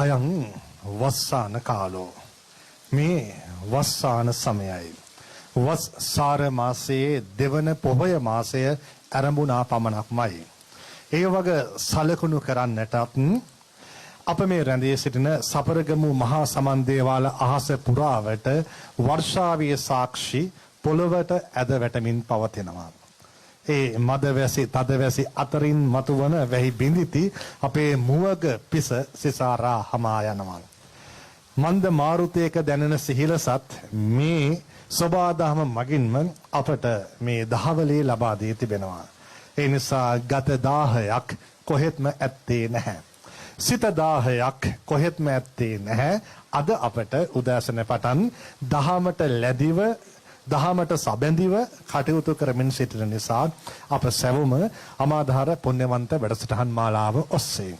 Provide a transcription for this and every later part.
අයං වස්සාන කාලෝ මේ වස්සාන සමයයි. වස්සාර මාසයේ දෙවන පොහොය මාසය ආරම්භුණා පමණක්මයි. ඒ වගේ සලකුණු කරන්නටත් අප මේ රැඳී සිටින සපරගමු මහා සමන් දේවාල අහස පුරාවට වර්ෂාවේ සාක්ෂි පොළවට ඇද වැටමින් පවතිනවා. ඒ මදවැසි තදවැසි අතරින් මතුවන වැහි බිඳිති අපේ මුවග පිස සිසාරා හමා යනවා. මන්ද මාරුතයක දැනෙන සිහිලසත් මේ සබාදහම මගින්ම අපට මේ දහවලේ ලබා දී තිබෙනවා. ඒ නිසා ගත 1000ක් කොහෙත්ම ඇත්තේ නැහැ. සිත 1000ක් කොහෙත්ම ඇත්තේ නැහැ. අද අපට උදෑසන පටන් දහමට ලැබිව දහමට සැබඳිව කටයුතු කරමින් සිටින නිසා අප සැවොම අමාධාර පුණ්‍යවන්ත වැඩසටහන් මාලාව ඔස්සේ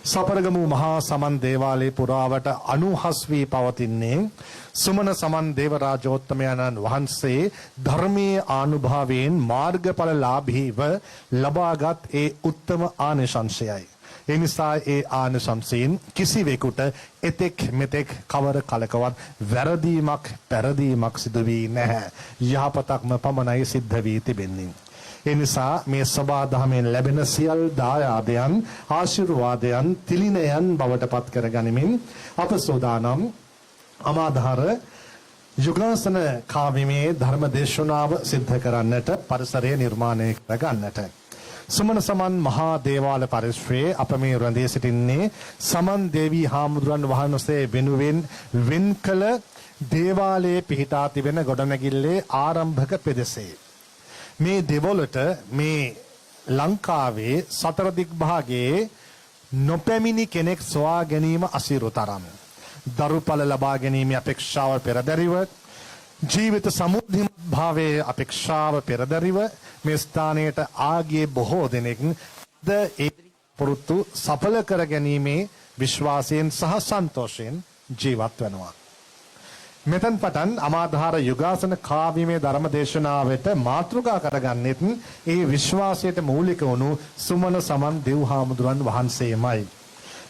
සපරගමු මහා සමන් දේවාලයේ පුරාවට අනුහස් වී පවතින්නේ සුමන සමන් දේවරාජෝත්තමයන්න් වහන්සේ ධර්මීය ආනුභාවයෙන් මාර්ගඵලලාභීව ලබාගත් ඒ උත්තම ආනිශංසයයි. ඒ නිසා ඒ ආනිශංසයෙන් කිසිවෙකුට එතෙක් මෙතෙක් කවර කලකවත් වැරදීමක් පෙරදීමක් සිදු වී නැහැ. යහපතක්ම පමණයි සිද්ධ වී තිබෙන්නේ. ඒ නිසා මේ සබා දහමෙන් ලැබෙන සියල් දායාදයන් ආශිර්වාදයන් තිලිනයන් බවට පත් කර ගනිමින් අප සෝදානම් අමාධාර යුගාසන කාව්‍යමේ ධර්ම දේශනාව සිද්ධ කරන්නට පරිසරය නිර්මාණය කර ගන්නට සුමන සමන් මහා දේවාල පරිශ්‍රයේ අප මේ රැඳී සිටින්නේ සමන් දේවී හාමුදුරන් වහන්සේ වෙනුවෙන් වෙන් කළ දේවාලයේ පිහිටා තිබෙන ගොඩනැගිල්ලේ ආරම්භක පෙදෙසේ. මේ දෙවොලට මේ ලංකාවේ සතර දිග්භාගයේ නොපැමිණි කෙනෙක් සොයා ගැනීම අසීරු තරම්. දරුඵල ලබා ගැනීමේ අපේක්ෂාව පෙරදරිව ජීවිත සමුද්ධිමත් භාවයේ අපේක්ෂාව පෙරදරිව මේ ස්ථානයට ආගියේ බොහෝ දෙනෙක් ද ඒ පුරුතු සඵල කර ගැනීමේ විශ්වාසයෙන් සහ සන්තෝෂයෙන් ජීවත් වෙනවා. මෙතෙන් පටන් අමාධාර යුගාසන කාව්‍යමේ ධර්ම දේශනාවට මාතෘකා කරගන්නෙත් ඒ විශ්වාසයට මූලික වුණු සුමන සමන් දේවහාමුදුරන් වහන්සේමයි.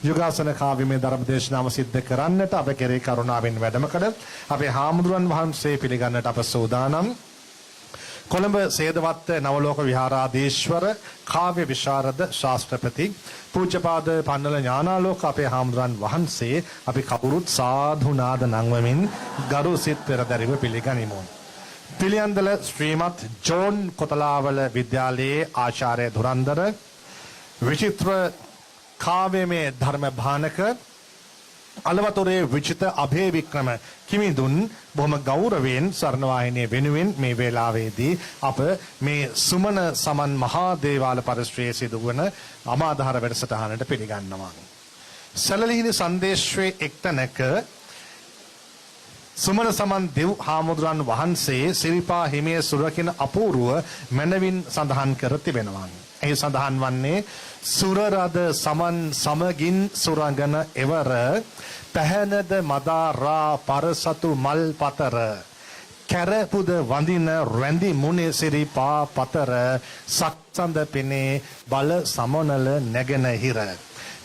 යුගාසන කාව්‍යමේ ධර්ම දේශනාව සිද්ධ කරන්නට අප කෙරේ කරුණාවෙන් වැඩම කළ අපේ හාමුදුරන් වහන්සේ පිළිගන්නට අප සූදානම්. කොළඹ සේදවත්ත නවලෝක විහාරාධීශ්වර කාව්‍ය විශාරද ශාස්ත්‍රපති පූජ්‍යපාද පන්නල ඥානාලෝක අපේ හාමුදුරන් වහන්සේ අපි කවුරුත් සාධු නාද නංවමින් ගරු සිත් පෙරදරිව පිළිගනිමු. පිළියන්දල ශ්‍රීමත් ජෝන් කොතලාවල විද්‍යාලයේ ආචාර්ය ධුරන්දර විචිත්‍ර කාව්‍යමය ධර්ම භානක අලවතොරේ විචිත අභේ වික්‍රම කිමිඳුන් බොහොම ගෞරවයෙන් ස්වර්ණවාහිනිය වෙනුවෙන් මේ වේලාවේදී අප මේ සුමන සමන් මහා දේවාල පරිශ්‍රයේ සිදුවන අමාධාර වැඩසටහනට පිළිගන්නවා. සැලලිහිණි සංදේශයේ එක්තැනක සුමන සමන් දෙව් හාමුදුරන් වහන්සේ සිරිපා හිමිය සුරකින අපූර්ව මැනවින් සඳහන් කර තිබෙනවා. එහි සඳහන් වන්නේ සුරරද සමන් සමගින් සුරංගන එවර පැහැනද මදාරා පරසතු මල් පතර කැරපුද වඳින රැඳි මුනේ සිරිපා පතර සක්සඳ පෙනේ බල සමනල නැගෙනහිර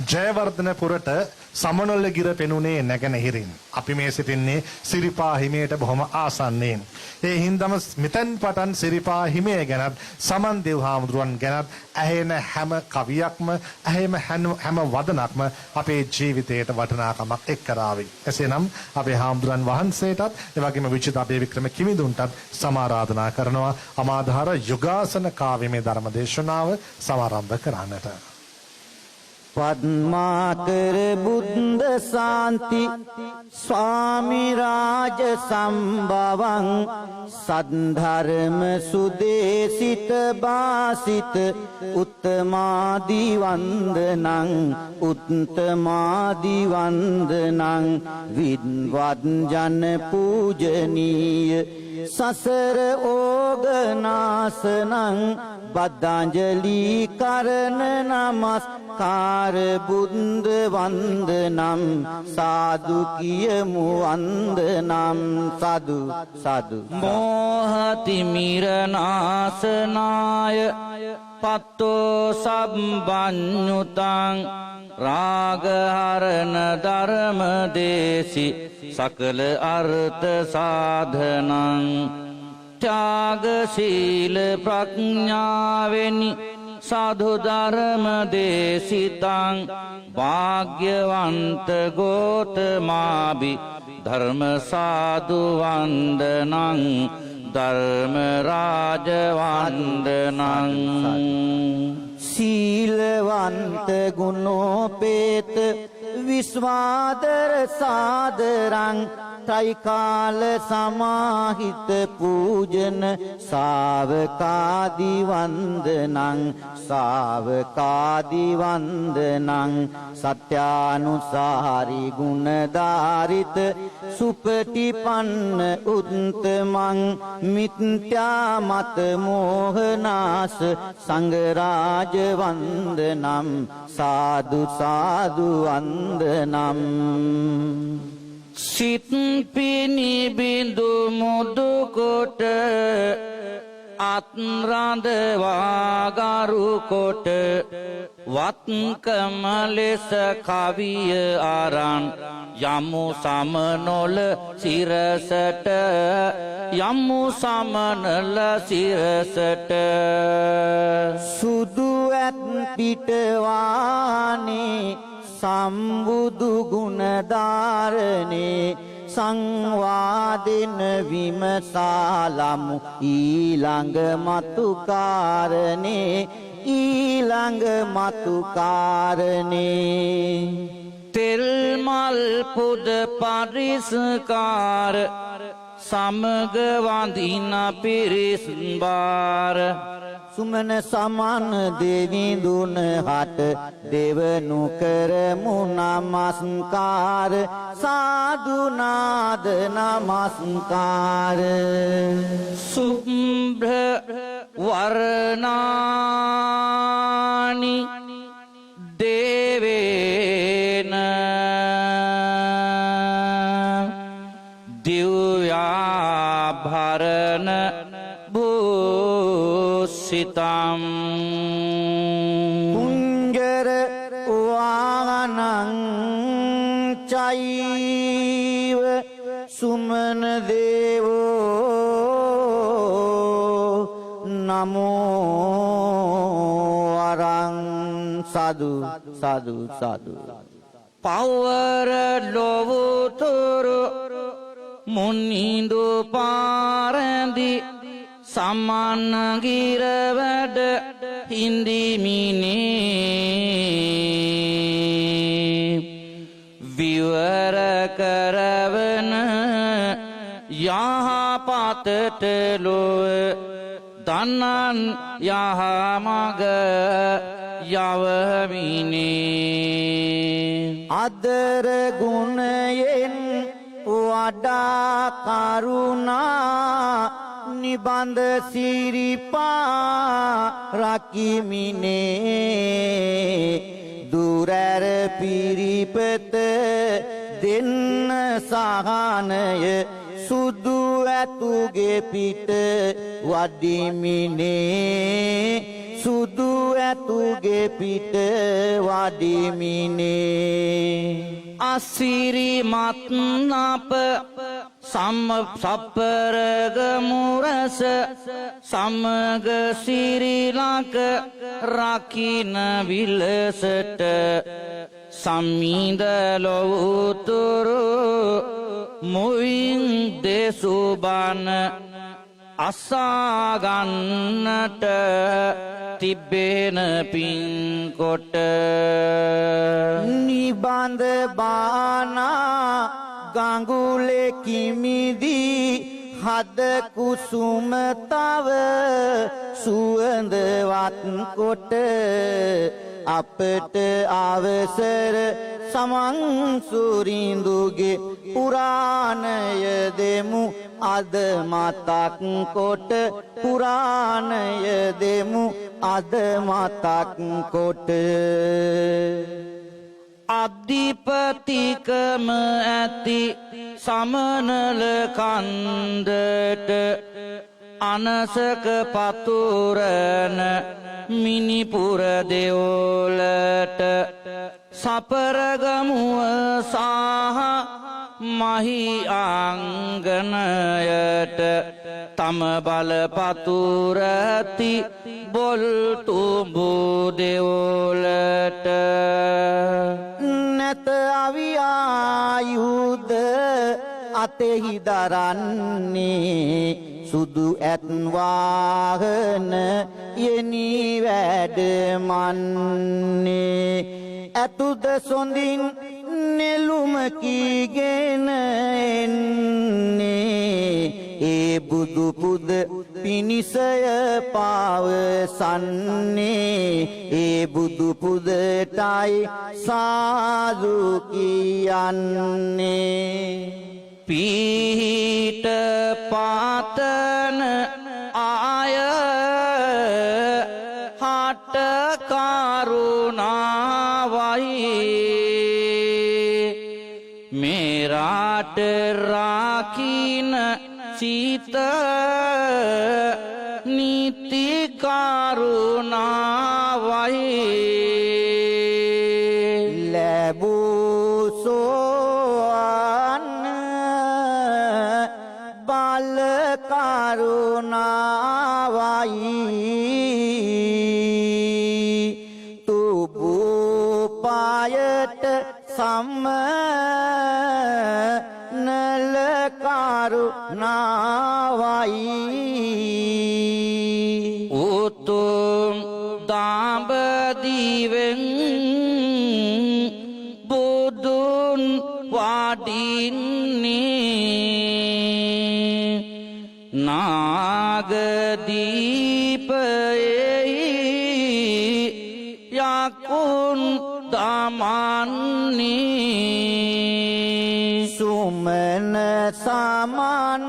ජයවර්ධනපුරට සමනොල්ල ගිර පෙනුනේ නැගෙනහිරින්. අපි මේ සිටින්නේ සිරිපා හිමියට බොහොම ආසන්නයෙන්. ඒ හින්දාම මෙතෙන් පටන් සිරිපා හිමිය ගැනත් සමන් දේව් හාමුදුරුවන් ගැනත් ඇහෙන හැම කවියක්ම ඇහෙම හැම වදනක්ම අපේ ජීවිතයට වටිනාකමක් එක් කරાવી. එසේනම් අපේ හාමුදුරන් වහන්සේටත් එවැගේම විචිත අබේ වික්‍රම කිමිඳුන්ටත් සමාරාධනා කරනවා අමාධාර යුගාසන කාව්‍යමේ ධර්ම දේශනාව සමාරම්භ කරන්නට. පද්මාකර බුද්ධ සාන්ති ස්වාමි රාජ සම්භවං සද්ධර්ම සුදේසිත වාසිත උත්තමාදි වන්දනං උත්තමාදි වන්දනං විද්වත් ජන පූජනීය සසර ඕගනාසනං බද්ධාංජලි කරන නමස්කාර බුද්ධ වන්දනම් සාදු කියමු වන්දනම් සාදු සාදු මෝහතිමිරනාසනාය පත්තෝ සම්බඤ්ඤුතං රාගහරණ ධර්මදේශි සකල අර්ථ සාධනං ත්‍යාගශීල ප්‍රඥාවෙනි සාධු ධර්ම දේශිතං භාග්‍යවන්ත ගෝතමාභි ධර්ම සාධු වන්දනං ධර්ම රාජ වන්දනං සීලවන්ත ගුණෝපේත විස්වාදර සාදරං ත්‍රිකාල සමාහිත පූජන සාවකාදි වන්දනං සාවකාදි වන්දනං සත්‍යානුසාරි ගුණධාරිත සුපටිපන්න උත්තමං මිත්‍යා මත මෝහනාස සංඝරාජ වන්දනම් සාදු සාදු වන්දනම් සිත් පිනිබිඳු මුදු කොට අත්රඳවා ගරු කොට වත්කම ලෙස කවිය අරන් යමු සමනොල සිරසට යමු සමනල සිරසට සුදු ඇත් පිටවානේ සම්බුදු ගුණධාරණේ සංවාදෙන විමසාලමු ඊළඟ මතු කාරණේ ඊළඟ මතු කාරණේ තෙල් මල් පුද පරිස්කාර සමග වඳින පිරිස් බාර සුමන සමන් දෙවිඳුන හට දෙවනු කරමු නමස්කාර සාදුනාද නමස්කාර සුභ්‍ර වර්ණානි දේවේන දිව්‍යාභරණ සිතම් කුංජර වානං චෛව සුමන දේවෝ නමෝ අරං සදු සදු සදු පවර ලොවුතුරු මුනිඳු පාරඳි සමන්න ගිර වැඩ හිඳිමිනේ විවර කරවන යහපතට ලොව දන්නන් යහමග යවමිනේ අදර ගුණයෙන් වඩා කරුණා නිබන්ද සිරිපා රකිමිනේ දුරැර පිරිපත දෙන්න සහනය සුදු ඇතුගේ පිට වඩිමිනේ සුදු ඇතුගේ පිට වඩිමිනේ අසිරිමත් අප සප්පරග මුරස සමග සිරිලක රකින විලසට සම්මිද ලොවුතුරු මුවින් දෙසුබන අසාගන්නට තිබෙන පින්කොට නිබඳ බානා ගඟුලේ කිමිදී හද කුසුම තව සුවඳවත් කොට අපට අවසර සමන් සුරිඳුගේ පුරාණය දෙමු අද මතක් කොට පුරාණය දෙමු අද මතක් කොට අධිපතිකම ඇති සමනල කන්දට අනසක පතුරන මිනිපුර දෙවොලට සපරගමුව සාහ මහි ආංගනයට තම බලපතුරති බොල්තුඹු දෙවොලට නැත අවියායුද අතෙහි දරන්නේ සුදු ඇත්වාහන යෙනි වැඩමන්නේ ඇතුද සොඳින් නෙළුමකිගෙන එන්නේ ඒ බුදු පුද පිනිසය පවසන්නේ ඒ බුදු පුදටයි සාදු කියන්නේ පීහිට පාතන ආය හට කරුණාවයි මේරාට රාකින සිත නීති කරුණාවයි ලැබූසෝන් බල කරුණාවයි තුබුපායට සම්මනල කරුණාවයි උතුම් දාඹදිවෙන් බුදුන් වඩින්නේ නාගදීපයෙහි යකුන් දමන්නේ සුමන සමන්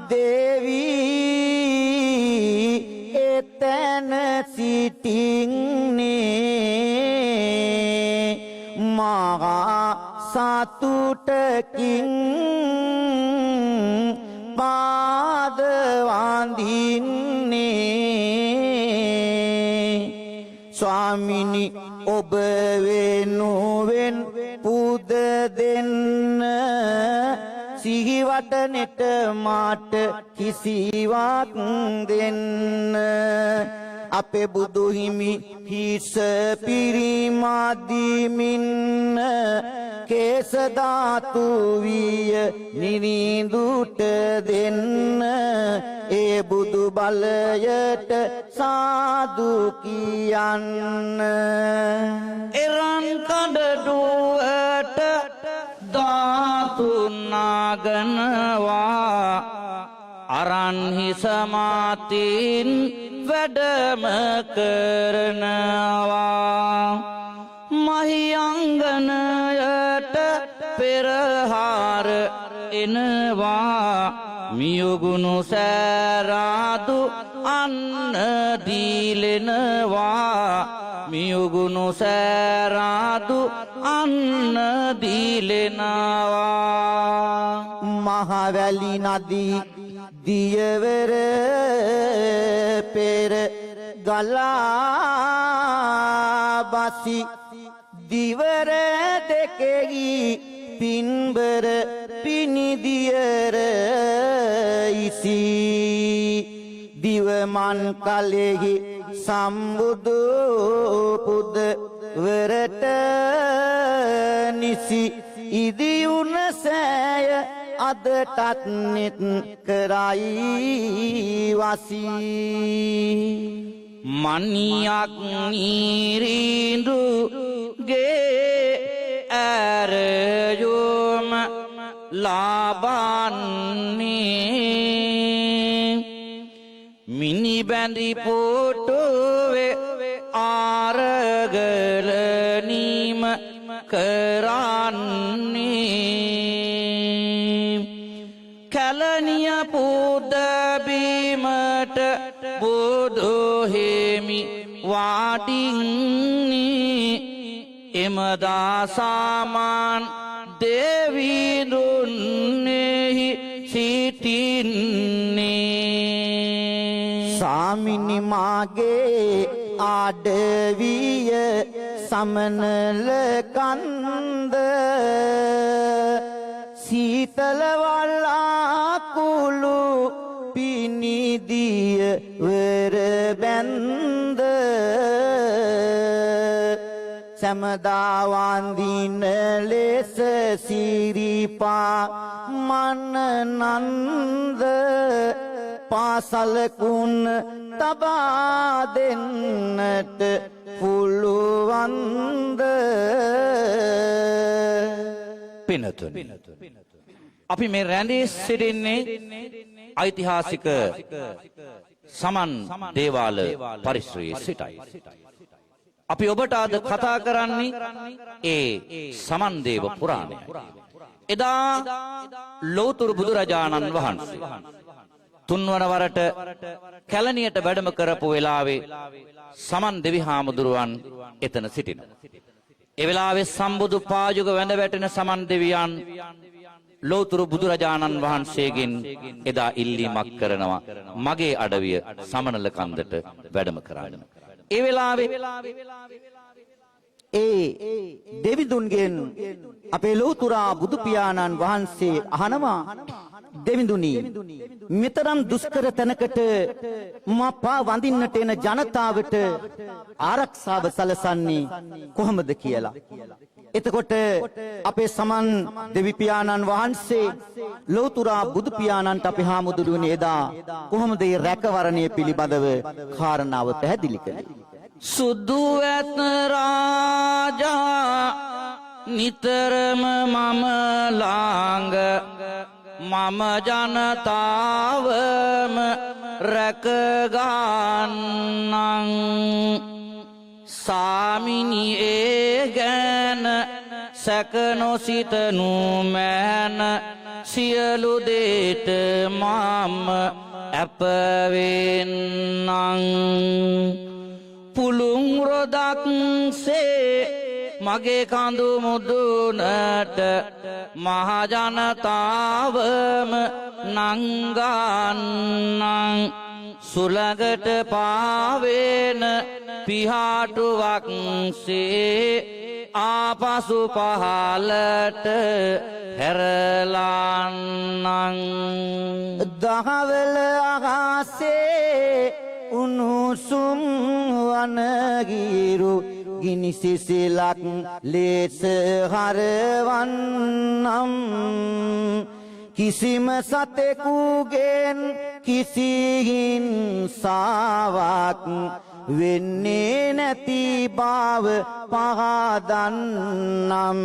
දේවී එතැන සිටින්නේ මහා සතුටකින් පාද වඳින්නේ ස්වාමිනි ඔබ වෙනුවෙන් පුද දෙන්න සිහිවටනෙට මාට කිසිවක් දෙන්න අපේ බුදු හිමි හිස පිරිමදිමින්න කේස ධාතු විය නිරිඳුට දෙන්න ඒ බුදු බලයට සාදු කියන්න එරන් කඩඩුවට ධාතුනාගනවා අරන්හි සමාතින් වැඩම කරනවා මහියංගනයට පෙරහාර එනවා මියුගුණු සෑරාදු අන්න දීලෙනවා මියුගුණු සෑරාදු අන්න දීලෙනවා මහවැලි නදී දියවර පෙර ගලා බසි දිවර දෙකෙහි පින්බර පිනිදියර ඉසි දිවමන් කලෙහි සම්බුදු පුද වරට නිසි ඉදියුන සෑය අදටත් නෙත් කරයි වසී මනියක් නීරිඳුගේ ඇරයුම ලාබන්නේ මිනි බැඳි පොටුවේ ආරගලනීම කරන්නේ කැලනිය පුදබීමට බුදු හිමි වාඩින්නේ එමදා සාමාන් දෙවිඳුන්නෙහි සිටින්නේ සාමිනි මාගේ ආඩවිය සමනල කන්ද සීතල වල්ලාකුළු පිනිදිය වර බැන්ද සමදා වන්දින ලෙස සිරිපා මනනන්ද පාසලකුණ තබා දෙන්නට පුළුවන්ද පිනතුනි අපි මේ රැඳී සිටින්නේ ඓතිහාසික සමන් දේවාල පරිශ්‍රයේ සිටයි. අපි ඔබට අද කතා කරන්නේ ඒ සමන් දේව පුරාණය. එදා ලෝතුරු බුදුරජාණන් වහන්සේ තුන්වන වරට කැලණියට වැඩම කරපු වෙලාවේ සමන් දෙවි හාමුදුරුවන් එතන සිටිනවා. ඒ වෙලාවේ සම්බුදු පාජුක වැඳ වැටෙන සමන් දෙවියන් ලෝතුරු බුදුරජාණන් වහන්සේගෙන් එදා ඉල්ලීමක් කරනවා මගේ අඩවිය සමනල කන්දට වැඩම කරන්න. ඒ වෙලාවේ ඒ දෙවිඳුන්ගෙන් අපේ ලෝතුරා බුදු පියාණන් වහන්සේ අහනවා දෙවිඳුනි මෙතරම් දුෂ්කර තැනකට මපා වඳින්නට එන ජනතාවට ආරක්ෂාව සලසන්නේ කොහොමද කියලා. එතකොට අපේ සමන් දෙවි පියාණන් වහන්සේ ලෝතුරා බුදු පියාණන්ට අපේ හාමුදුරුවනේ එදා කොහොමද මේ රැකවරණය පිළිබඳව කාරණාව පැහැදිලි කළේ. සුදු ඇත රාජා නිතරම මම ළඟ මම ජනතාවම රැකගන්නං සාමිනි ඒ ගැන සැක නොසිතනු මෑන සියලු දේට මම අපවෙන්නං පුළුන් රොදක්සේ මගේ කඳු මුදුනට මහජනතාවම නංගන්නං සුළඟට පාවෙන පිහාටුවක්සේ ආපසු පහලට හැරලන්නං දහවල අහසේ උණුසුම් වනගිරු ගිනි සිසිලක් ලේස හරවන්නම් කිසිම සතෙකුගෙන් කිසි හිංසාවක් වෙන්නේ නැති බව පහදන්නම්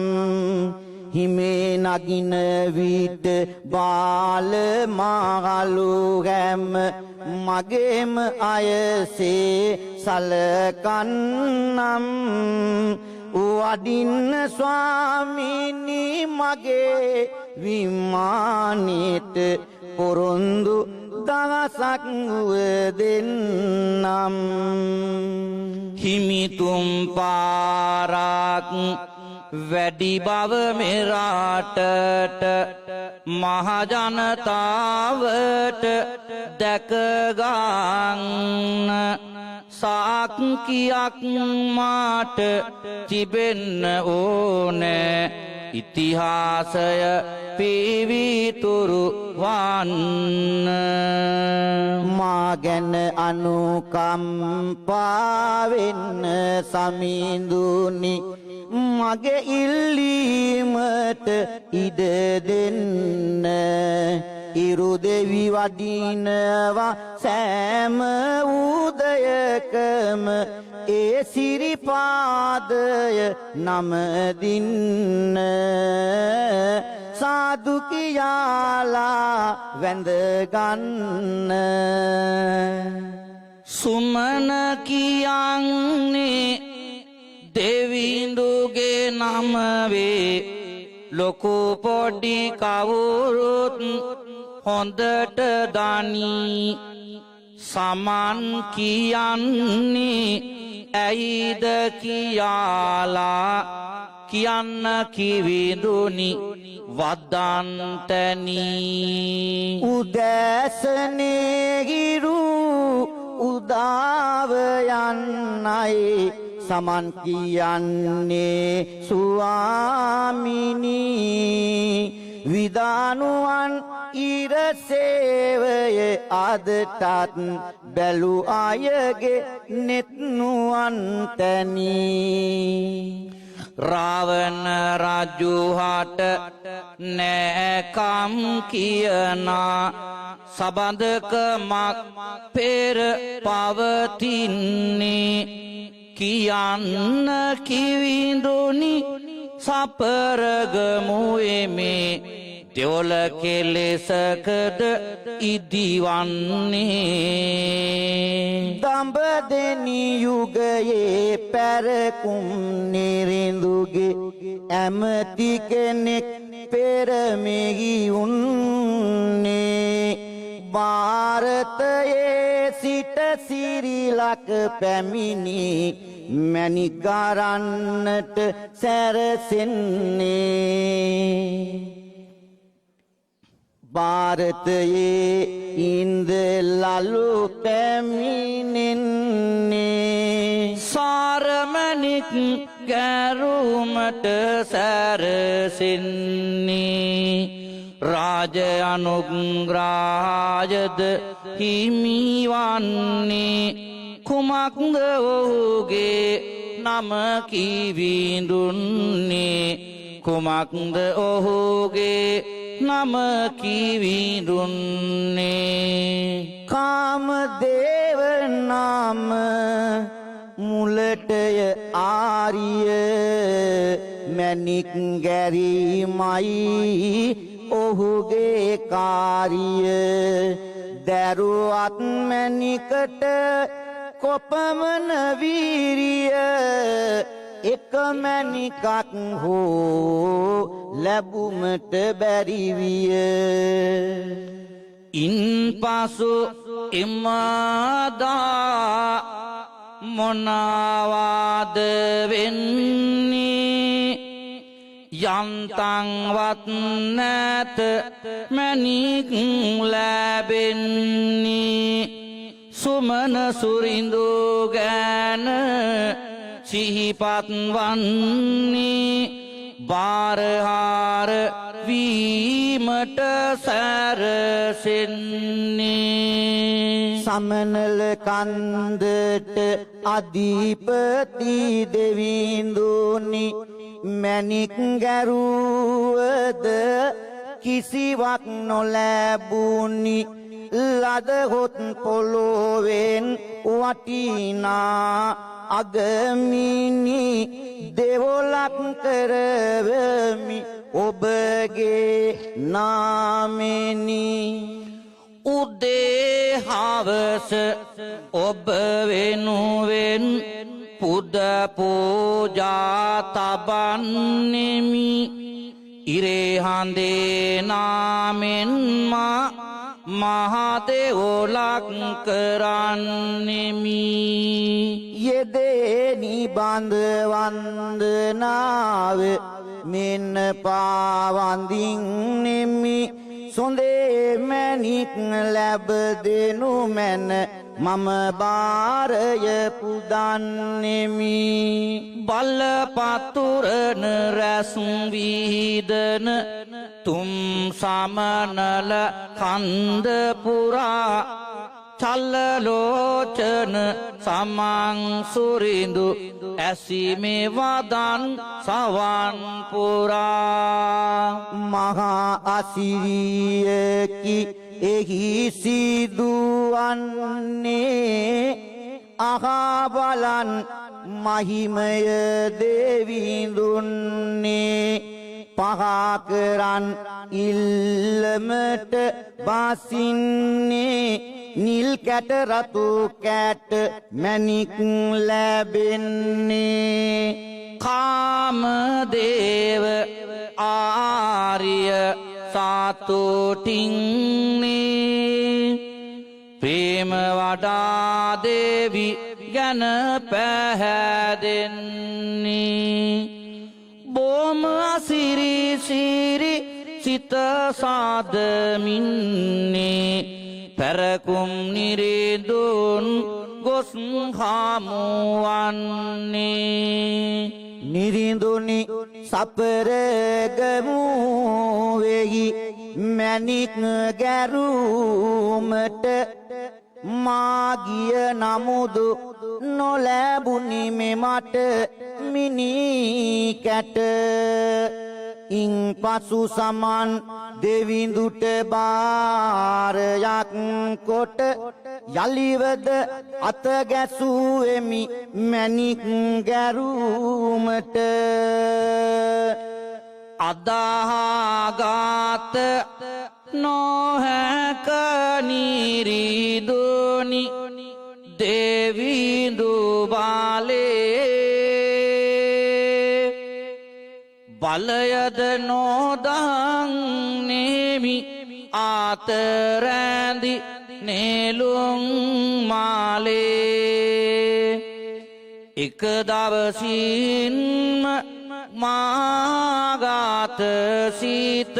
හිමේ නගින විට බාල මහලු හැම මගේම අයසේ සලකන්නම් වඩින්න ස්වාමීනි මගේ විමානෙට පොරොන්දු දවසක් දෙන්නම් හිමිතුම් පාරක් වැඩි බව මෙරටට මහජනතාවට දැකගන්න සාක්කියක් මාට තිබෙන්න ඕනෑ ඉතිහාසය පිවිතුරු වන්න මා ගැන අනුකම්පාවෙන්න සමිඳුනි මගේ ඉල්ලීමට ඉඩ දෙන්න ඉරු දෙවි වඩිනවා සෑම උදයකම ඒ සිරිපාදය නමදින්න සාදු කියාලා වැඳගන්න සුමන කියන්නේ දෙවිඳුගේ නම වේ ලොකු පොඩි කවුරුත් හොඳට දනී සමන් කියන්නේ ඇයිද කියාලා කියන්න කිවිඳුනි වදන්තනී උදෑසනේ හිරු උදාව යන්නයි සමන් කියන්නේ ස්වාමිනී විදානුවන් ඉරසේවය අදටත් බැලු අයගේ නෙත්නුවන් තැනී රාවණ රජුහට නෑකම් කියනා සබඳකමක් පෙර පවතින්නේ කියන්න කිවිඳුනි සපරගමුෙමේ දෙවොල කෙලෙසකද ඉදිවන්නේ දඹදෙනි යුගයේ පැරකුම් නිරිඳුගේ ඇමති කෙනෙක් පෙරමෙහි උන්නේ ಭಾರತයේ සිට සිරිලක පැමිණි මැණිකරන්නට සැරසෙන්නේ ಭಾರತයේ ඉන්දලලු පැමිණෙන්නේ සාරමණික් ගැරුමට සැරසෙන්නේ රාජ අනුග්‍රහයද හිමිවන්නේ කුමක්ද ඔහුගේ නම කිවිඳුන්නේ කුමක්ද ඔහුගේ නම කිවිඳුන්නේ කාමදේව නාම මුලටය ආරිය මැණික් ගැරීමයි ඔහුගේ කාරිය දරුවත් මැණිකට කොපමණ වීරිය එක මැණිකක් හෝ ලැබුමට බැරි විය ඉන්පසු එමාදා මොනවාද වෙන්නේ යන්තංවත් නැත මැණික් ලැබෙන්නේ සුමන සුරිඳු ගැන සිහිපත් වන්නේ බාරහාර වීමට සැරසෙන්නේ සමනල කන්දට අධිපති දෙවිඳුනි මැණික් ගැරුවද කිසිවක් නොලැබුණි ලදහොත් පොළොවෙන් වටිනා අගමිනි දෙවොලක් කරවමි ඔබගේ නාමෙනි උදේ හවස ඔබ වෙනුවෙන් පුද පූජා තබන්නෙමි ඉරේ හඳේ නාමෙන් මහදෙවොලක් කරන්නෙමි යෙදෙනි බඳ වන්දනාව මෙන්න පාවඳින්නෙමි සොඳේ මැණික් ලැබ දෙනු මැන මම බාරය පුදන්නෙමි බල්ල පතුරන රැසුම් විහිදන තුම් සමනල කන්ද පුරා චල්ලලෝචන සමං සුරිඳු ඇසිමේ වදන් සවන් පුරා මහා අසිරියකි එහි සිදුවන්නේ අහා බලන් මහිමය දෙවිඳුන්නේ පහා කරන් ඉල්ලමට බසින්නේ නිල් කැට රතු කැට මැණික් ලැබෙන්නේ කාමදේව ආර්ය සතුටින්නේ ප්‍රේම වඩා දේවි ගැන පැහැදෙන්නේ බොම අසිරි සිරි සිත සාදමින්නේ පැරකුම් නිරේදුන් ගොස් හාමුවන්නේ නිරිඳුනි සපරගමුවෙහි මැණික් ගැරුමට මාගිය නමුදු නොලැබුණි මෙමට මිනී කැට ඉන් පසු සමන් දෙවිඳුට බාරයක් කොට යලිවද අත ගැසුවෙමි මැණික් ගැරුමට අදාහාගාත නොහැක නිරිදුනි දෙවිඳු බාලේ බලයද නොදහන් නේමි ආතරැඳි නෙළුම් මාලේ එක දවසින්ම මාගාත සීත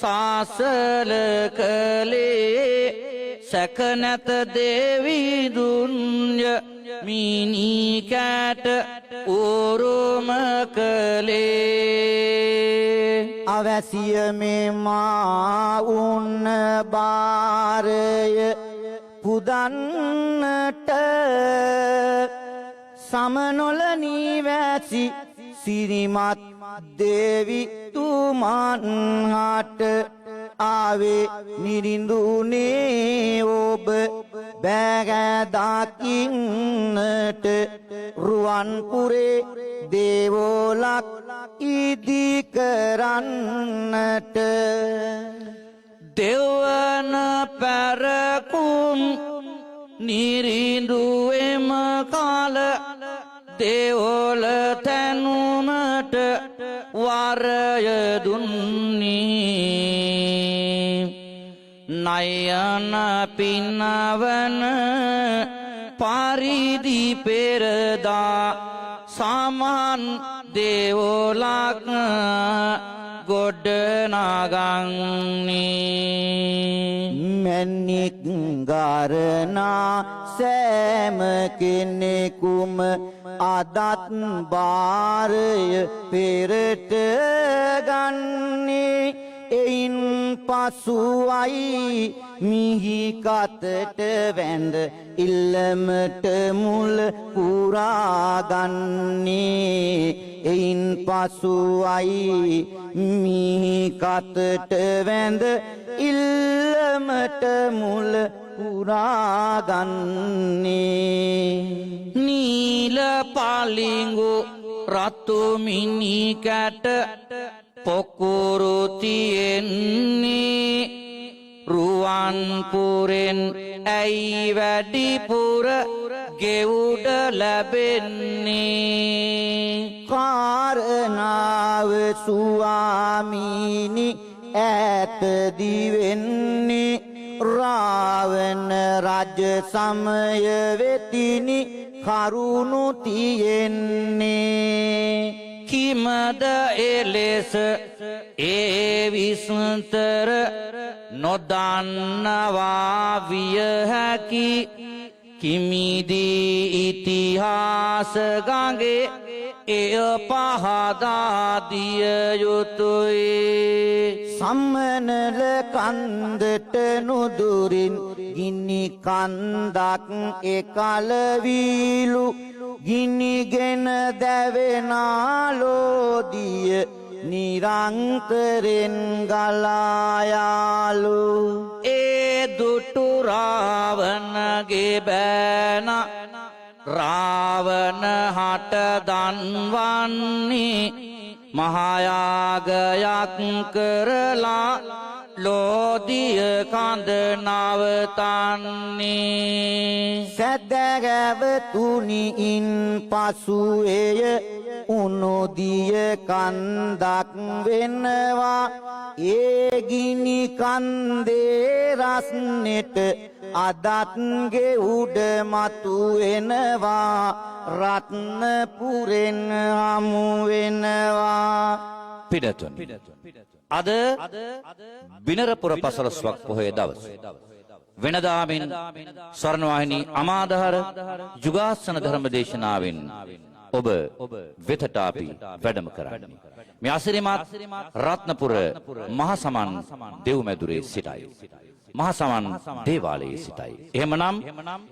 සාසල කළේ සැකනැත දෙවිදුන්ය මිනී කැට උරුම කළේ අවැසිය මෙමා උන්න බාරය පුදන්නට සමනොලනී වැසි සිරිමත් දෙවිතුමන් හට ආවේ නිරිඳුනේ ඔබ බෑගදකින්නට රුවන්පුරේ දේවෝලක් ඉදි කරන්නට දෙවන පැරකුම් නිරිඳුවෙම කාල දෙවොල තැනුමට වරය දුන්නේ නයන පින්නවන පරිදි පෙරදා සමන් දෙවොලක් ගොඩනගන්නේ මැණික් ගාරනා සෑම කෙනෙකුම අදත් බාරය පෙරට ගන්නේ එයින් පසුවයි මිහි කතට වැඳ ඉල්ලමට මුල පුරාගන්නේ එයින් පසුවයි මිහි කතට වැඳ ඉල්ලමට මුල පුරාගන්නේ නීල පලිඟු රතු මිනී කැට පොකුරු තියෙන්නේ රුවන්පුරෙන් ඇයි වැඩිපුර ගෙවුඩ ලැබෙන්නේ කාරණාව ස්වාමීනි ඈතදිවෙන්නේ රාවණ රජ සමය වෙතිනි කරුණු තියෙන්නේ කිමද එලෙස ඒ විස්තර නොදන්නවා විය හැකි කිමිදී ඉතිහාස ගඟේ එය පහදා දිය යුතුයි සම්මනල කන්දට නුදුරින් ගිනි කන්දක් එකල වීලු ගිනිගෙන දැවෙනාලෝදිය නිරන්තරෙන් ගලායාලු ඒ දුටු රාවණගේ බෑන රාවණ හට දන්වන්නේ මහායාගයක් කරලා ලෝදිය කඳ නවතන්නේ සැදැගැවතුනි ඉන් පසුවය උනොදිය කන්දක් වෙනවා ඒ ගිනි කන්දේ රස්නෙට අදත්ගේ උඩ මතු වෙනවා රත්නපුරෙන් හමු වෙනවා පිඩතුන් අද බිනරපුර පසළොස්වක් පොහොය දවස වෙනදාමින් ස්වර්ණවාහිනී අමාදහර යුගාසන ධර්ම දේශනාවෙන් ඔබ වෙතට අපි වැඩම කරන්නේ. මේ අසිරිමත් රත්නපුර මහසමන් දෙව්මැදුරේ සිටයි. මහසමන් දේවාලයේ සිටයි. එහෙමනම්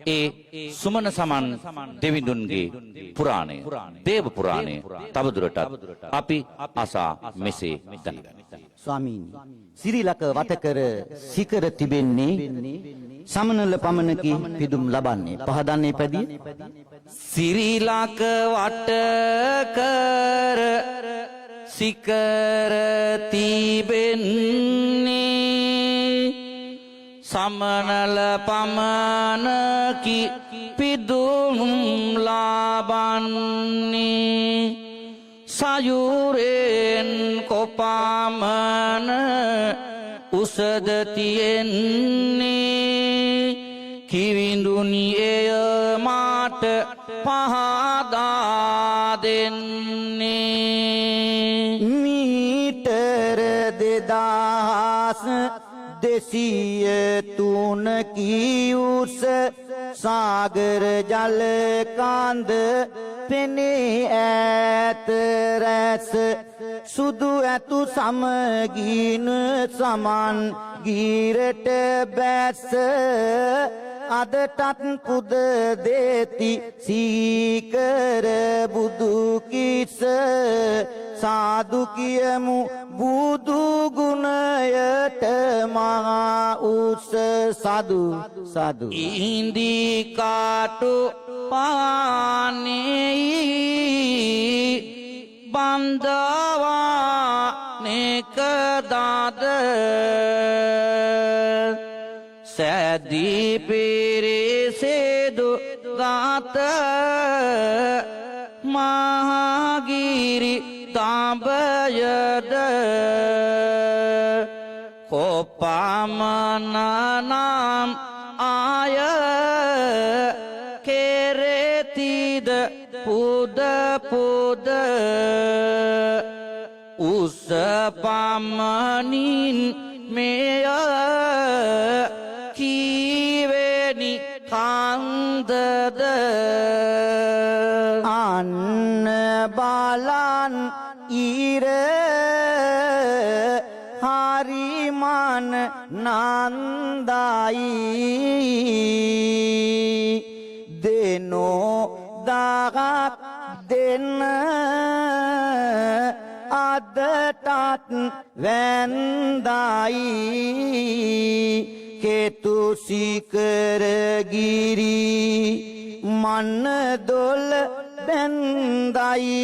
ඒ සුමන සමන් දෙවිඳුන්ගේ පුරාණය, දේව පුරාණය තවදුරටත් අපි අසා මෙසේ දැනගනිමු. ස්වාමීනි, සිරිලක වතකර සිකර තිබෙන්නේ සමනල පමණකි පිදුම් ලබන්නේ. පහදන්නේ පැදිය. සිරිලක වට කර සිකර තිබෙන්නේ සමනල පමණකි පිදුම් ලබන්නේ සයුරෙන් කොපමණ උසද තියෙන්නේ කිවිඳුනි එය මාට පහදා දෙන්නේ මීටර 2203 උස සාගර ජල කාන්ද පෙනේ ඈත රැස් සුදු ඇතු සමගින සමන් ගීරට බැස අදටත් පුද දෙති සීකර බුදු කිස සාදු කියමු බුදු ගුණයට මහා උස සදු සදු ඉන්දි කාටු පානෙයි බන්දවා නෙකදාද සැදී පිරිසෙදු ගාත මහගිරි තඹයද කොපමණනම් ආය කෙරෙතිද පුද පුද උස පමණින් මෙය කීවෙනි කන්දද අන්න බලන් ඊර හරිමන නන්දයි දෙනෝ දහක් දෙන්න අදටත් වැන්දයි කෙතු සිකර ගිරි මන්න දොල බැන්දයි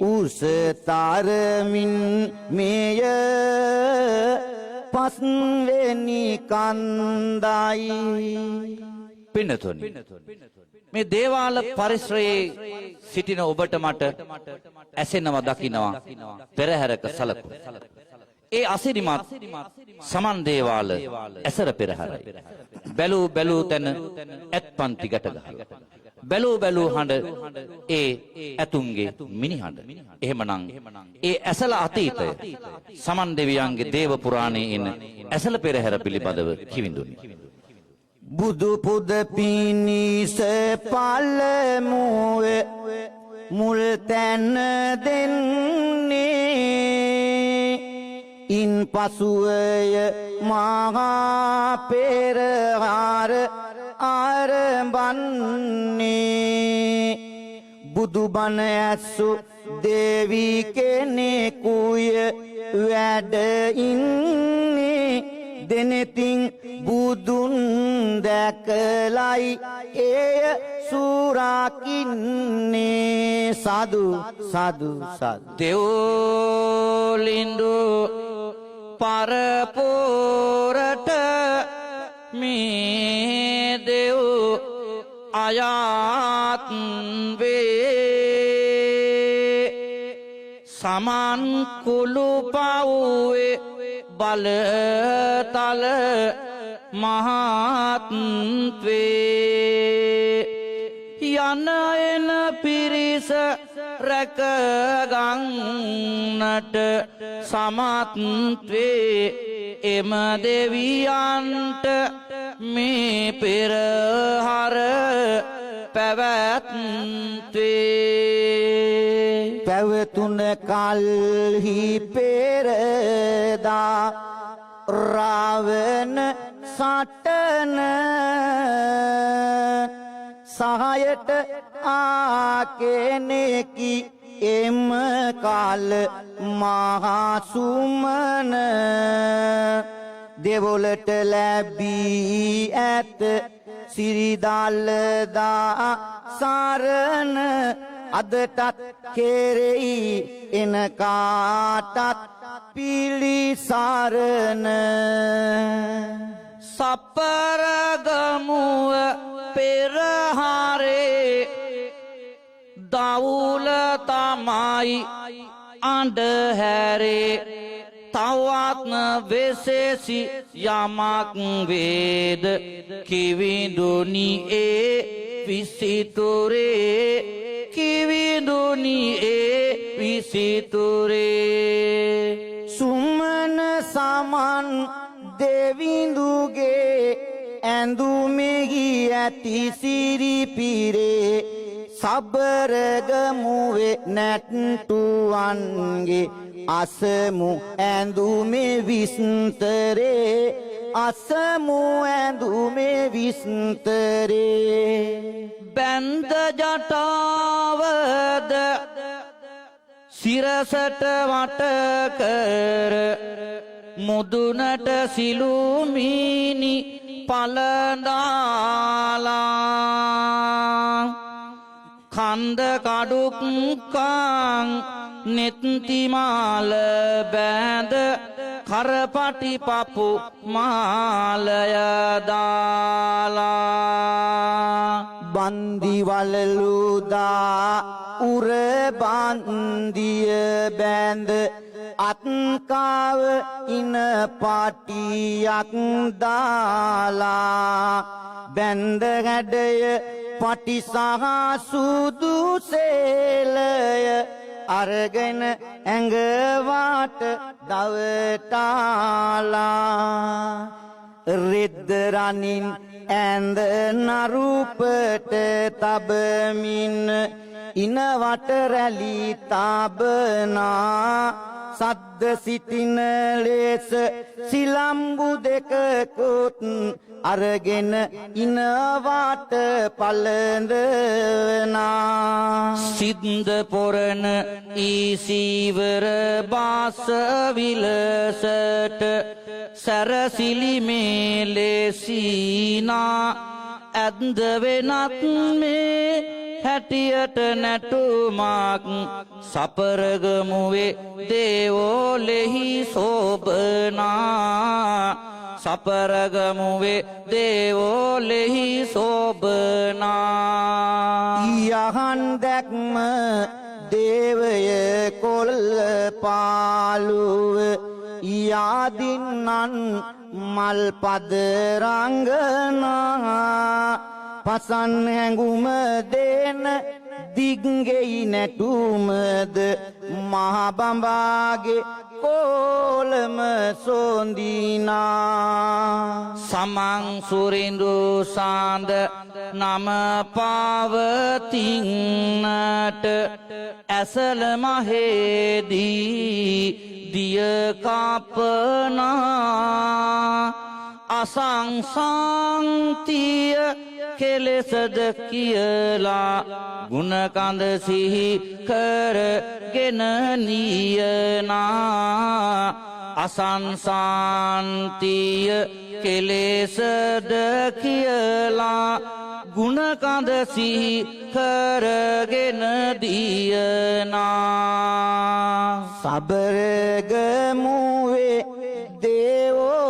උස තරමින් මෙය පස්වෙනි කන්දයි. පින්නතුනි, මේ දේවාල පරිසරයේ සිටින ඔබට මට ඇසෙනවා දකින්නවා පෙරහැරක සලකුණු. ඒ අසිරිමත් සමන් දේවාල ඇසර පෙරහැරයි. බැලූ බැලූ තැන ඇත්පන්ති ගැට ගහලා. බැලූ බැලූ හඬ ඒ ඇතුන්ගේ මිනිහඬ. එහෙමනම් ඒ ඇසල අතීතය සමන් දෙවියන්ගේ දේව පුරාණයේ ඉන්න ඇසල පෙරහැර පිළිබඳව කිවිඳුනි. බුදු පුද පිනිස පළමුවේ මුල් තැන දෙන්නේ ඉන් පසුවය මහා පෙරහර ආරම්භන්නේ බුදුබණ ඇසු දේවි කෙනෙකුය වැඩ ඉන්නේ දෙනෙතින් බුදුන් දැකලයි එය සුරකින්නේ සදු සදු සදු දෙව්ලින්දු පරපුරට මේ දෙව් අයත් වේ සමන් කුළු පවුවේ බලතල මහත්වේ යන එන පිරිස රැකගන්නට සමත්වේ එම දෙවියන්ට මේ පෙරහර පැවැත්වේ පැවතුන කල්හි පෙරදා රාවණ සටන සහයට ආකෙනෙකි එම කාල මහසුමන දෙවොලට ලැබී ඇත සිරිදල්ලදා සරණ අදටත් කෙරෙයි එන කාටත් පිළිසරණ සපරගමුව පෙරහරේ දවුල තමයි අන්ඩහැරේ තවත්න වෙසෙසි යමක් වේද කිවිඳුනි ඒ විසිතුරේ කිවිඳුනි ඒ විසිතුරේ සුමන සමන් දෙවිඳුගේ ඇඳුමෙහි ඇති සිරිපිරේ සබරගමුවේ නැට්ටුවන්ගේ අසමු ඇඳුමේ විස්තරේ අසමු ඇඳුමේ විස්තරේ බැන්ද ජටාවද සිරසට වට කර මුදුනට සිළුමිනි පලඳාලා කන්ද කඩුක්කං නෙත්තිමාල බෑඳ කරපටි පපු මාලය දාලා බන්දිවලලුදා උර බන්දිය බෑඳ අත්කාව ඉන පටියක් දාලා බැන්ද හැඩය පටි සහ සුදු සේලය අරගෙන ඇඟවාට දවටාලා රෙද්දරනින් ඇඳ නරුපට තබමින් ඉනවට රැලි තබනා සද්ද සිටින ලෙස සිලම්බු දෙකකුත් අරගෙන ඉනවට පලඳනා සිද්ද පොරණ ඊසීවර බාසවිලසට සැරසිලි මේලෙසීනා ඇන්ද වෙනත් මේ හැටියට නැටුමක් සපරගමුවේ දේවෝලෙහි සෝබනා සපරගමුවේ දේවෝලෙහි සෝබනා යහන් දැක්ම දේවය කොල්ල පාලුව යාදින්නන් මල් පද රංගනා පසන් හැඟුම දෙන දිග්ගෙයි නැටුමද මහබඹාගේ කෝලම සොඳිනා සමං සුරිඳු සාන්ද නම පාවතින්නට ඇසල මහේදී දිය කපනා අසංසංතිය කෙලෙසද කියලා ගුණකඳ සිහි කරගෙන නියනා අසංසාන්තිය කෙලෙසද කියලා ගුණකඳ සිහි කරගෙන දියනා සබරගමුවේ දේවෝ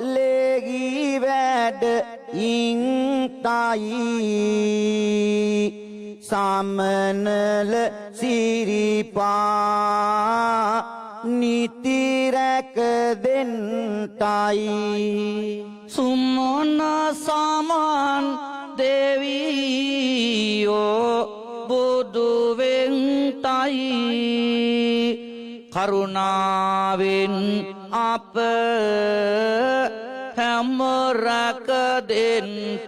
ලෙගී වැඩ ඉන්තයි සමනල සිරිපා නිතිරැක දෙන්ටයි සුම්මොන්න සමන් දෙවියෝ බුදුවෙන්ටයි කරුණාවෙන් අප හැම රැක දෙන්තයි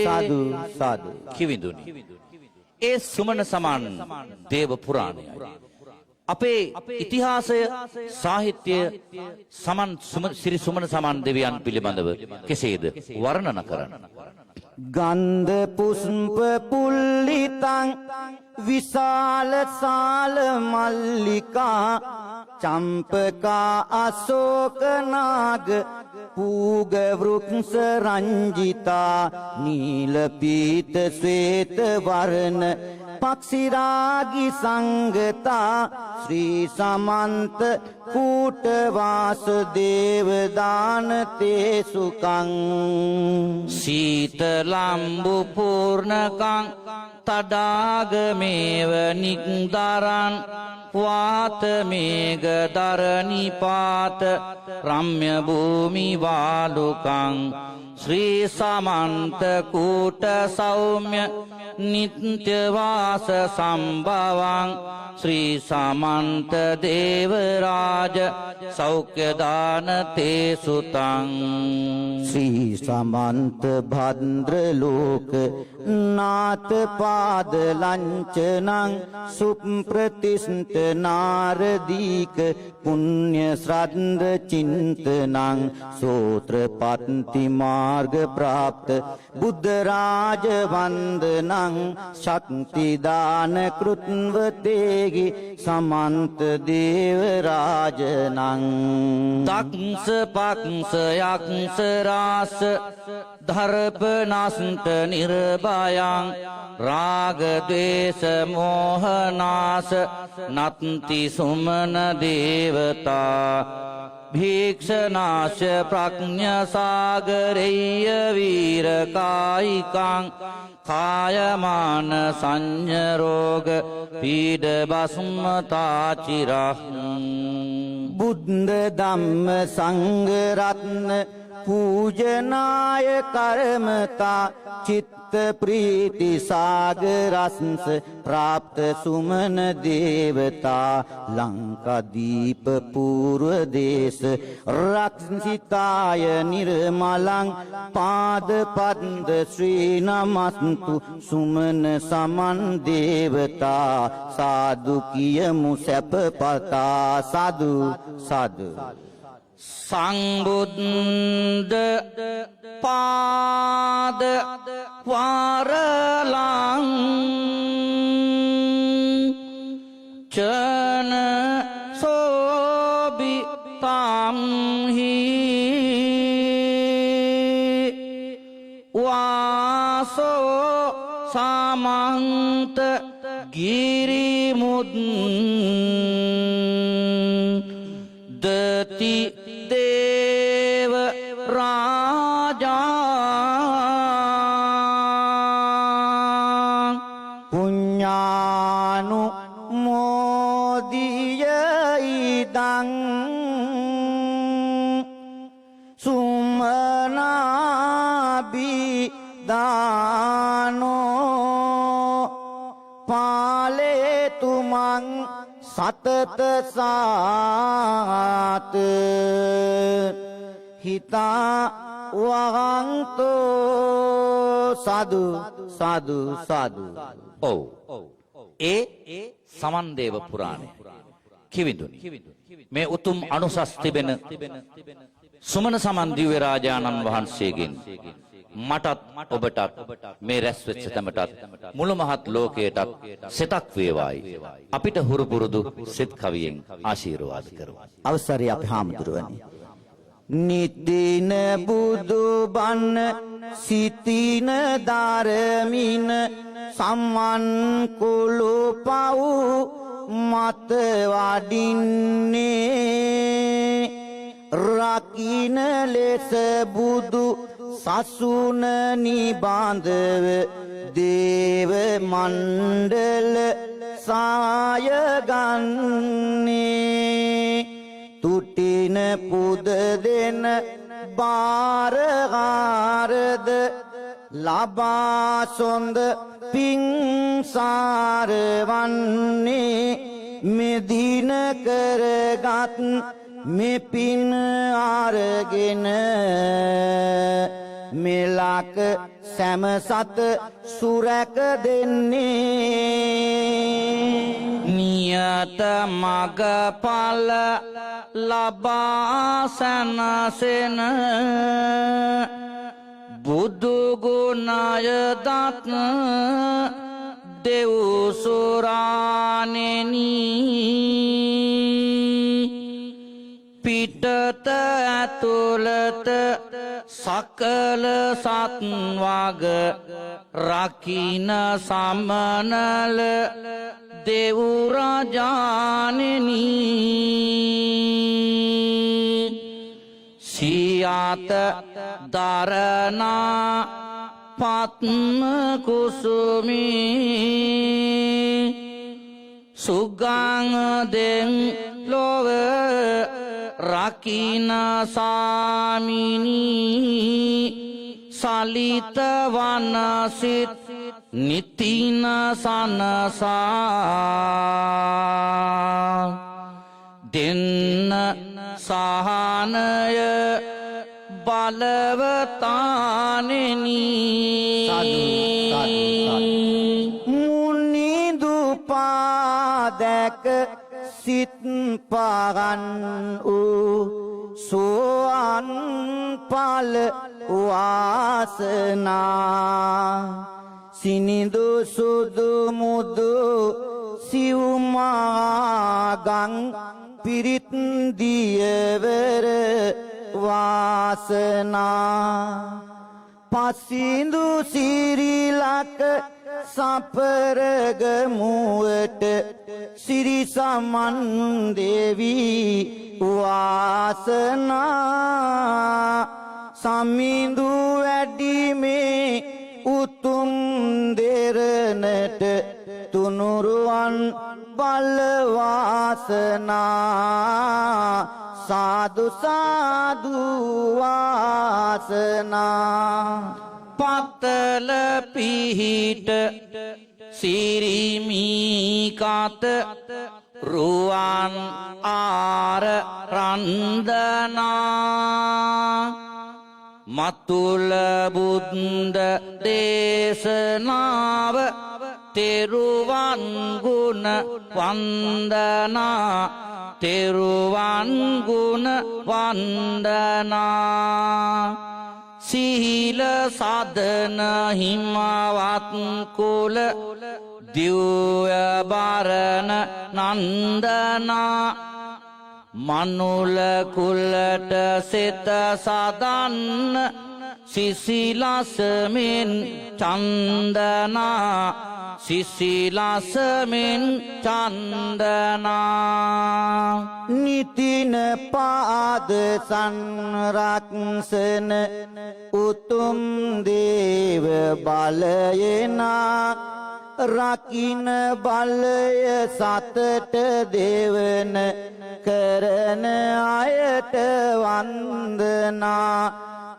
සාදු සාදු කිවිඳුනි ඒ සුමන සමාන් දේව පුරාණයයි අපේ ඉතිහාසය සාහිත්‍ය සිරි සුමන සමාන් දෙවියන් පිළිබඳව කෙසේද වර්ණන කරන්න ගන්ධ පුෂ්ප පුල්ලිතං විශාල සාල මල්ලිකා චම්පකා අශෝක නාග පූග වෘක්ෂ රංජිතා නීල පීත ශ්වේත වර්ණ පක්ෂිරාගි සංගතා ශ්‍රී සමන්ත කූට වාසුදේව දාන තේසුකං සීතලම්බු පූර්ණකං තඩාගමේව නික්දරන් වාතමේග දරනිපාත රම්‍ය භූමි වාලුකං ශ්‍රී සමන්ත කූට සෞම්‍ය නිත්‍ය වාස සම්භවං ශ්‍රී සමන්ත දේව රාජ සෞඛ්‍ය දාන තේසුතං ශ්‍රී සමන්ත භද්‍ර ලෝක නාත පාද ලංචනං සුප්‍රතිස්ත නාරදීක පුණ්‍ය ශ්‍රද්ධ චින්තනං සෝත්‍ර පත්ති මාර්ග ප්‍රාප්ත බුද්ධ රාජ වන්දනං ශක්ති දාන කෘත්වතේහි සමන්ත දේව රාජනං දක්ෂ පක්ෂ යක්ෂ රාස ධර්පනස්ත නිර්භයං රාග ද්වේෂ මෝහනාස නත්ති සුමන දේවතා භීක්ෂනාශ ප්‍රඥා සාගරේය වීරකායිකං කායමාන සංඤරෝග පීඩ බස්මතා චිරහං බුද්ධ ධම්ම සංඝ රත්න පූජනාය කර්මතා චිත්ත ප්‍රීති සාගරස්ස ප්‍රාප්ත සුමන දේවතා ලංකාදීප පූර්ව දේශ රක්ෂිතාය නිර්මලං පාද පද්ද ශ්‍රී නමස්තු සුමන සමන් දේවතා සාදු කියමු සැප පතා සාදු සාදු සංබුද්ධ පාද වරලං චන සෝබි තමහි වාසෝ සමන්ත ගිරිමුත් දති දේව රාජා පුඤ්ඤානු මෝදිය ඉදං සුමනාබි දානෝ පාලේතුමන් සතත සාත හිතා වහන්තෝ සාදු සාදු සාදු ඔව් ඒ සමන් දේව පුරාණය කිවිඳුනි මේ උතුම් අනුසස් තිබෙන සුමන සමන් දිව්‍ය රාජානන් වහන්සේගෙන් මටත් ඔබටත් මේ රැස් වෙච්ච තැමටත් මුළු මහත් ලෝකයටත් සිතක් වේවායි අපිට හුරු පුරුදු සිත කවියෙන් ආශිර්වාද කරමු අවසරයි අපි හාමුදුරුවනි නිතින බුදු බණ සිතින ධර්මින සම්මන් කුළු පව් මත වඩින්නේ රකින්න ලෙස බුදු සසුන නිබඳව දේව මණ්ඩල සාය ගන්නේ තුටින පුද දෙන බාරගාරද ලබා සොඳ පිංසාර වන්නේ මෙදින කරගත් මෙපින් ආරගෙන මෙලක සැම සත සුරැක දෙන්නේ නියත මගඵල ලබා සැනසෙන බුදු ගුණය දත් දෙව් සුරාණෙනි පිටත ඇතුළත සකල සත් වග රකින්න සමනල දෙව් රාජානෙනි සියාත දරනා පත්ම කුසුමී සුගං දෙන් ලොව රකින්න සාමිනී සලිත වනසිත නිතින සනසා දෙන්න සහනය බලවතානෙනි මුනිදු පාදක සිත් පගන් වූ සෝවන් පල වාසනා සිනිදු සුදු මුදු සිව්මාගං පිරිත් දියවර වාසනා පසිඳු සිරිලක සපරගමුවට සිරි සමන් දෙවී වාසනා සමිඳු වැඩිමේ උතුම් දෙරණට තුනුරුවන් බලවාසනා සාදු සාදු වාසනා පතල පිහිට සිරිමී කත රුවන් ආර රන්දනා මතුල බුද්ධ දේශනාව තෙරුවන් ගුණ වන්දනා තෙරුවන් ගුණ වන්දනා සීල සදන හිමවත් කුල දිව්‍ය බරණ නන්දනා මනුල කුලට සිත සදන්න සිසිලසමින් චන්දනා සිසිලසමින් චන්දනා නිතින පාද සංරක්ෂණ උතුම් දේව බලයනා රකින්න බලය සතට දෙවන කරන අයට වන්දනා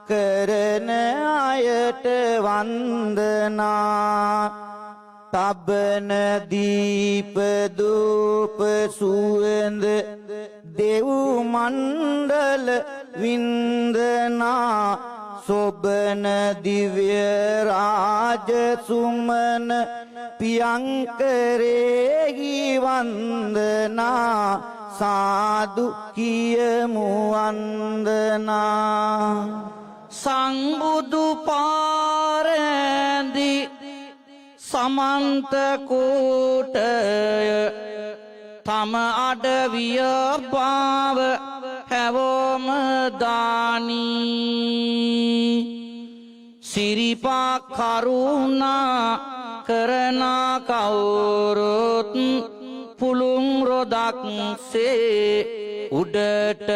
කරන අයට වන්දනා තබන දීප දූප සුවඳ දෙව් මණ්ඩල වින්දනා සොබන දිව්‍ය රාජ සුමන පියංකරේහි වන්දනා සාදු කියමු වන්දනා සංබුදු පාරැඳි සමන්ත කෝටය තම අඩවිය පාව හැවෝම දානී සිරිපා කරුණා කරන කවුරුත් පුළුම් රොදක් සේ උඩට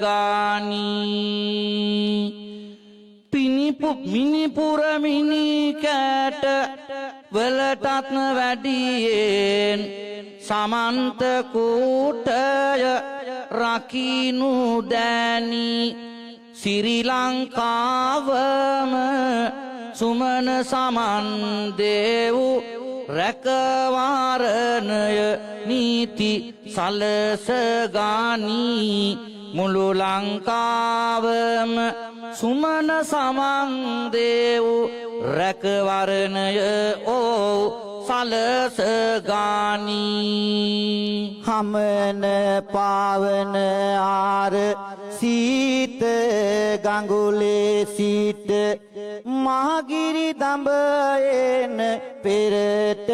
ගානී මිනිපුර මිනිකෑට වලටත්න වැඩියෙන් සමන්ත කූටය රකිනු දෑනී සිරි ලංකාවම සුමන සමන් දෙව් රැකවාරණය නීති සලසගානී මුළු ලංකාවම සුමන සමන් දේව් රැකවරණය ඕ සලසගානී හමන පාවන ආර සීත ගඟුලේ සිට මහගිරි දඹයෙන් පෙරට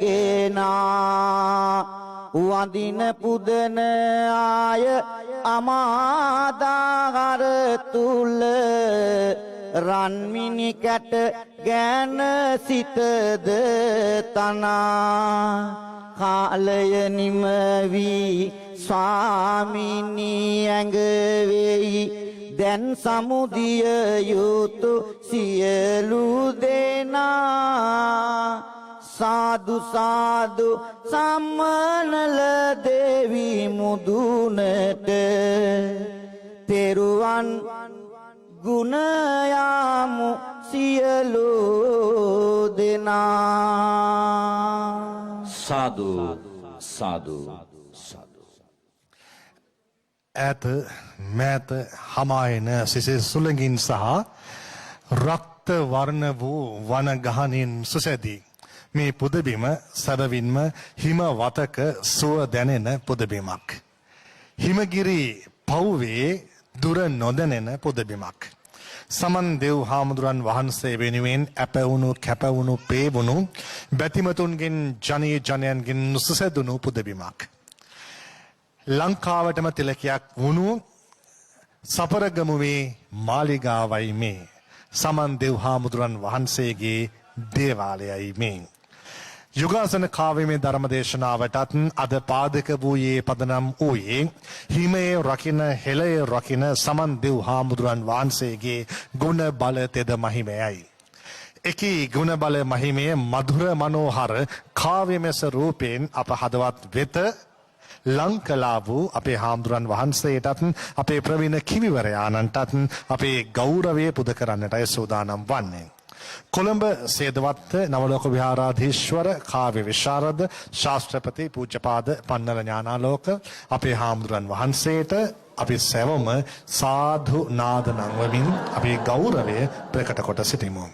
ගෙනා වඳින පුදන ආය අමාදාහර තුල රන්මිනි කැට ගැන සිතද තනා කාලය නිම වී ස්වාමිනී ඇඟ වෙයි දැන් සමුදිය යුතු සියලු දෙනා සාදු සාදු සම්මනල දේවි මුදුනට තෙරුවන් ගුණයාමු සියලු දෙනා සාදු සාදු සාදු ඈත මෑත හමායන සිසිල් සුළඟින් සහ රක්ත වර්ණ වූ වන ගහනින් සුසැදී මේ පුදබිම සැබවින්ම හිම වතක සුව දැනෙන පුදබිමක්. හිමගිරි පව්වේ දුර නොදැනෙන පුදබිමක්. සමන් දෙව් හාමුදුරන් වහන්සේ වෙනුවෙන් ඇපවුණු කැපවුණු පේවුණු බැතිමතුන්ගෙන් ජනී ජනයන්ගෙන් සුසැදුණු පුදබිමක්. ලංකාවටම තිලකයක් වුණු සපරගමුවේ මාලිගාවයි මේ. සමන් දෙව් හාමුදුරන් වහන්සේගේ දේවාලයයි මේ. යුගාසන කාව්‍යමය ධර්මදේශනාවටත් අද පාදක වූයේ පදනම් වූයේ හිමයේ රකින හෙළයේ රකින සමන් දෙව් හාමුදුරන් වහන්සේගේ ගුණ බල තෙද මහිමයයි. එකී ගුණ බල මහිමය මధుර මනෝහර කාව්‍යමය ස්වරූපයෙන් අප හදවත් වෙත ලං කළා වූ අපේ හාමුදුරන් වහන්සේටත් අපේ ප්‍රවීණ කිවිවරයාණන්ටත් අපේ ගෞරවය පුද කරන්නටයි සූදානම් වන්නේ. කොළඹ සේදවත්ත නවලෝක විහාරාධීශ්වර කාව්‍ය විශාරද ශාස්ත්‍රපති පූජ්‍යපාද පන්නල ඥානාලෝක අපේ හාමුදුරන් වහන්සේට අපි සැවොම සාධු නාද නංවමින් අපේ ගෞරවය ප්‍රකට කොට සිටිමු.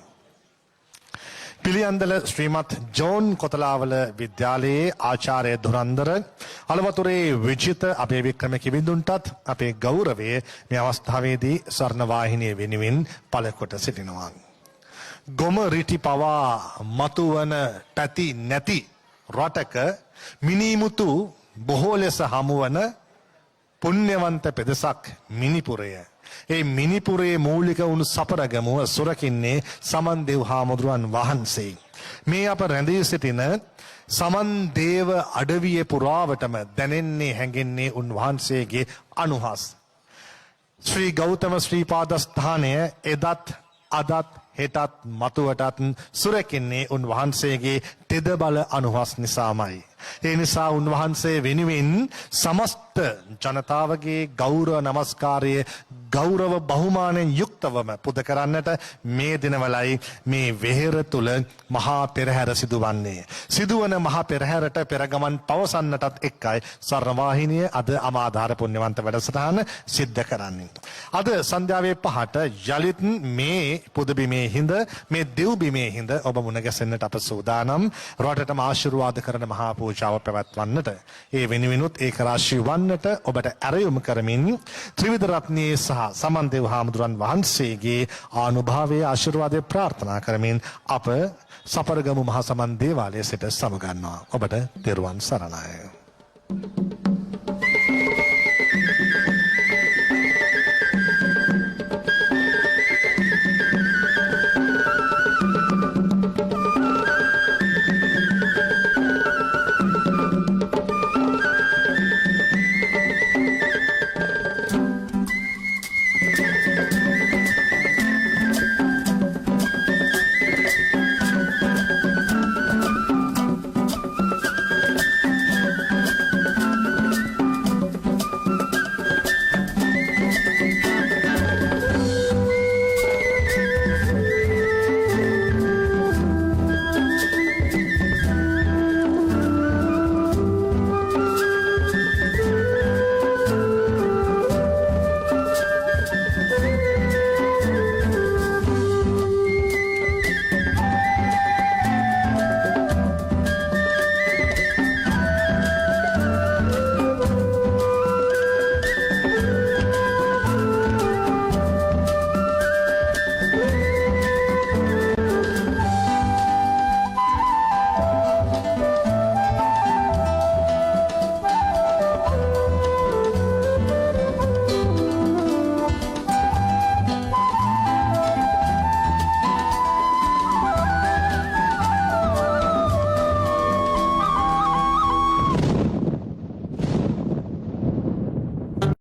පිළියන්දල ශ්‍රීමත් ජෝන් කොතලාවල විද්‍යාලයේ ආචාර්ය ධුරන්දර අලවතුරේ විජිත අපේ වික්‍රම කිවිඳුන්ටත් අපේ ගෞරවය මේ අවස්ථාවේදී ස්වර්ණවාහිනිය වෙනුවෙන් පළකොට සිටිනවා. ගොම රිටි පවා මතුවන පැති නැති රටක මිනිමුතු බොහෝ ලෙස හමුවන පුණ්‍යවන්ත පෙදෙසක් මිනිපුරය. ඒ මිනිපුරේ මූලික වුණු සපරගමුව සුරකින්නේ සමන් දෙව් හාමුදුරුවන් වහන්සේ. මේ අප රැඳී සිටින සමන් දේව අඩවිය පුරාවටම දැනෙන්නේ හැඟෙන්නේ උන්වහන්සේගේ අනුහස්. ශ්‍රී ගෞතම ශ්‍රීපාදස්ථානය එදත් අදත් හෙටත් මතුවටත් සුරකින්නේ උන්වහන්සේගේ තෙද බල අනුහස් නිසාමයි. ඒ නිසා උන්වහන්සේ වෙනුවෙන් සමස්ත ජනතාවගේ ගෞරව නමස්කාරය ගෞරව බහුමානයෙන් යුක්තවම පුද කරන්නට මේ දිනවලයි මේ වෙහෙර තුල මහා පෙරහැර සිදුවන්නේ. සිදුවන මහා පෙරහැරට පෙරගමන් පවසන්නටත් එක්කයි ස්වර්ණවාහිනිය අද අමාදාර පුණ්‍යවන්ත වැඩසටහන සිද්ධ කරන්නේ. අද සන්ධ්‍යාවේ 5ට යලිත් මේ පුදබිමේ හිඳ මේ දෙව්බිමේ හිඳ ඔබ මුණ ගැසෙන්නට අප සූදානම්. රටටම ආශිර්වාද කරන මහා පූජාව පැවැත්වන්නට ඒ වෙනුවෙනුත් ඒක රාශී වන්නට ඔබට ඇරයුම් කරමින් ත්‍රිවිධ රත්නයේ සහ සමන් දෙව් හාමුදුරන් වහන්සේගේ ආනුභාවයේ ආශිර්වාදය ප්‍රාර්ථනා කරමින් අප සපරගමු මහා සමන් දේවාලයේ සිට සමුගන්නවා. ඔබට තෙරුවන් සරණයි.